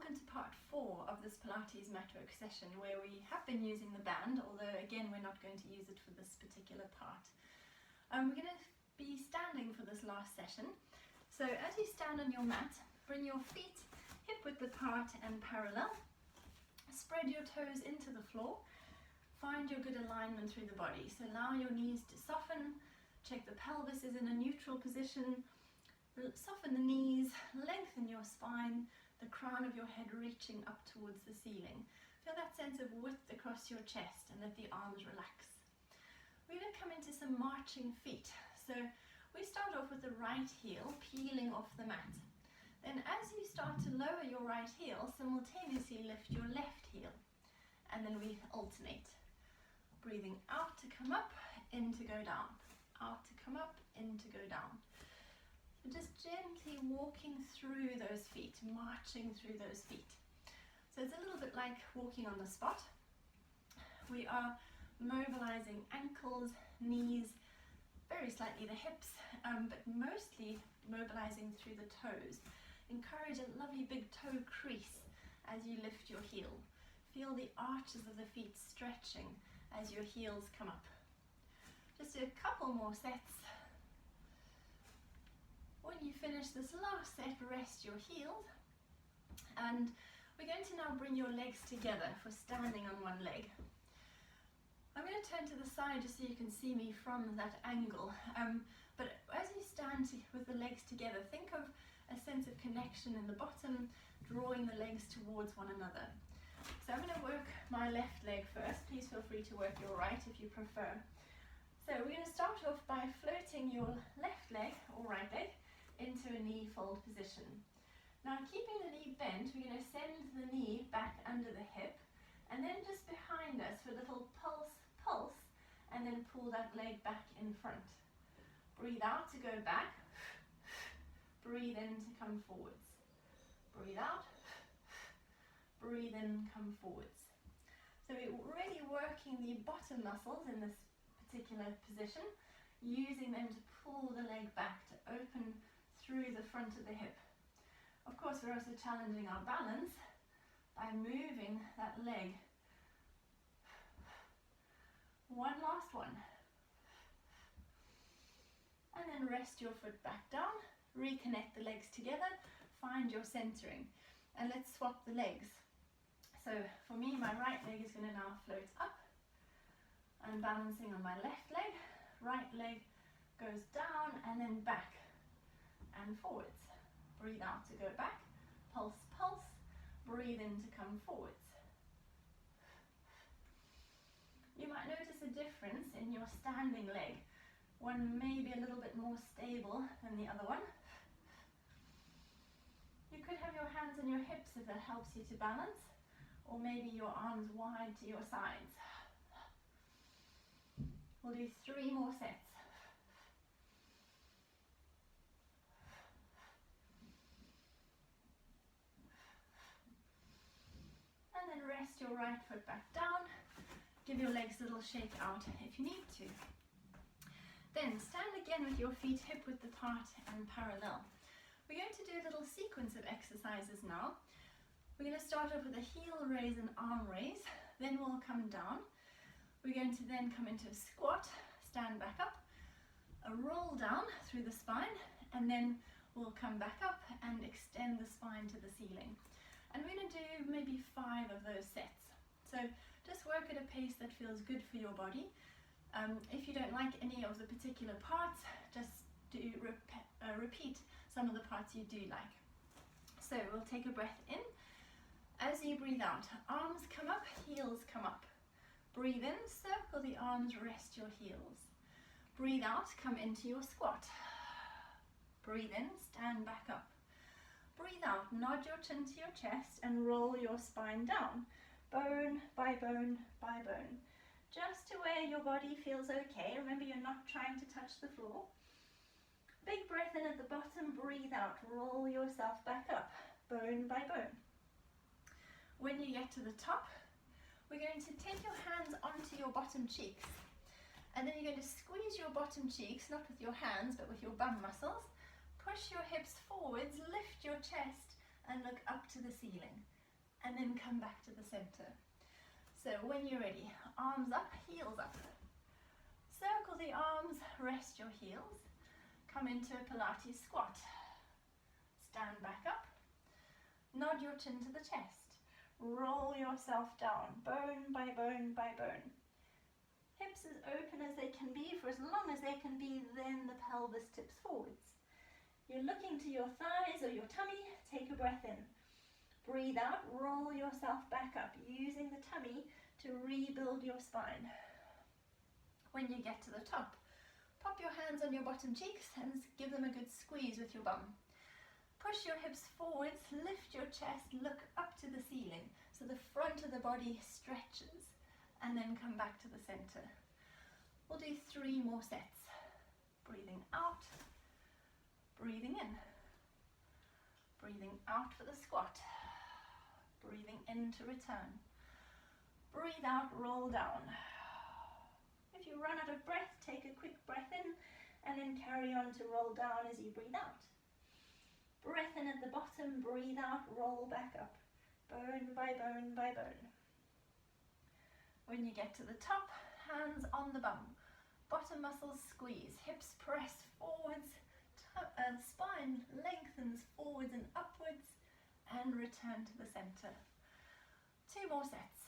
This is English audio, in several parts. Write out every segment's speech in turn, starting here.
welcome to part 4 of this Pilates Matwork session, where we have been using the band, although again we're not going to use it for this particular part. We're going to be standing for this last session. So as you stand on your mat, bring your feet hip width apart and parallel. Spread your toes into the floor. Find your good alignment through the body. So allow your knees to soften. Check the pelvis is in a neutral position. Soften the knees, lengthen your spine, the crown of your head reaching up towards the ceiling. Feel that sense of width across your chest and let the arms relax. We're going to come into some marching feet. So we start off with the right heel peeling off the mat. Then as you start to lower your right heel, simultaneously lift your left heel. And then we alternate. Breathing out to come up, in to go down. Out to come up, in to go down. So just gently walking through those feet, marching through those feet. So it's a little bit like walking on the spot. We are mobilizing ankles, knees, very slightly the hips, but mostly mobilizing through the toes. Encourage a lovely big toe crease as you lift your heel. Feel the arches of the feet stretching as your heels come up. Just do a couple more sets. When you finish this last set, rest your heels. And we're going to now bring your legs together for standing on one leg. I'm going to turn to the side just so you can see me from that angle. But as you stand with the legs together, think of a sense of connection in the bottom, drawing the legs towards one another. So I'm going to work my left leg first. Please feel free to work your right if you prefer. So we're going to start off by floating your left leg or right leg into a knee fold position. Now keeping the knee bent, we're going to send the knee back under the hip and then just behind us for a little pulse, and then pull that leg back in front. Breathe out to go back, breathe in to come forwards. Breathe out, breathe in, come forwards. So we're really working the bottom muscles in this particular position, using them to pull the leg back to open through the front of the hip. Of course, we're also challenging our balance by moving that leg. One last one. And then rest your foot back down, reconnect the legs together, find your centering. And let's swap the legs. So for me, my right leg is going to now float up. I'm balancing on my left leg. Right leg goes down and then back and forwards. Breathe out to go back, pulse, pulse, breathe in to come forwards. You might notice a difference in your standing leg. One may be a little bit more stable than the other one. You could have your hands on your hips if that helps you to balance, or maybe your arms wide to your sides. We'll do 3 more sets. And then rest your right foot back down. Give your legs a little shake out if you need to. Then stand again with your feet hip width apart and parallel. We're going to do a little sequence of exercises now. We're going to start off with a heel raise and arm raise. Then we'll come down. We're going to then come into a squat, stand back up, a roll down through the spine, and then we'll come back up and extend the spine to the ceiling. And we're going to do maybe 5 of those sets. So just work at a pace that feels good for your body. If you don't like any of the particular parts, just do repeat some of the parts you do like. So we'll take a breath in. As you breathe out, arms come up, heels come up. Breathe in, circle the arms, rest your heels. Breathe out, come into your squat. Breathe in, stand back up. Breathe out, nod your chin to your chest and roll your spine down, bone by bone by bone. Just to where your body feels okay. Remember, you're not trying to touch the floor. Big breath in at the bottom, breathe out, roll yourself back up, bone by bone. When you get to the top, we're going to take your hands onto your bottom cheeks. And then you're going to squeeze your bottom cheeks, not with your hands, but with your bum muscles. Push your hips forwards, lift your chest, and look up to the ceiling. and then come back to the center. So when you're ready, arms up, heels up. Circle the arms, rest your heels. Come into a Pilates squat. Stand back up. Nod your chin to the chest. Roll yourself down, bone by bone by bone. Hips as open as they can be for as long as they can be, then the pelvis tips forwards. You're looking to your thighs or your tummy, take a breath in. Breathe out, roll yourself back up, using the tummy to rebuild your spine. When you get to the top, pop your hands on your bottom cheeks and give them a good squeeze with your bum. Push your hips forwards, lift your chest, look up to the ceiling so the front of the body stretches, and then come back to the center. We'll do 3 more sets. Breathing out, breathing in, breathing out for the squat, breathing in to return. Breathe out, roll down. If you run out of breath, take a quick breath in and then carry on to roll down as you breathe out. Breath in at the bottom, breathe out, roll back up, bone by bone by bone. When you get to the top, hands on the bum, bottom muscles squeeze, hips press forwards, spine lengthens forwards and upwards, and return to the center. 2 more sets.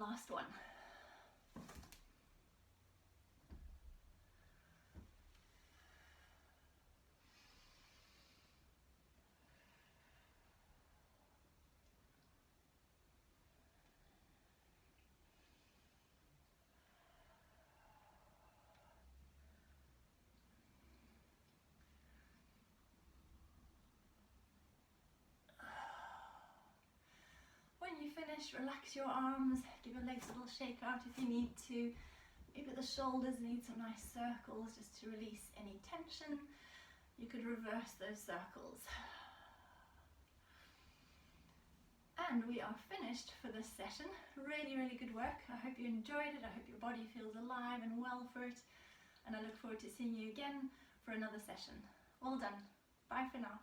Last one. When you finish, relax your arms, give your legs a little shake out if you need to. Maybe the shoulders need some nice circles just to release any tension. You could reverse those circles. And we are finished for this session. Really, really good work. I hope you enjoyed it. I hope your body feels alive and well for it. And I look forward to seeing you again for another session. Well done. Bye for now.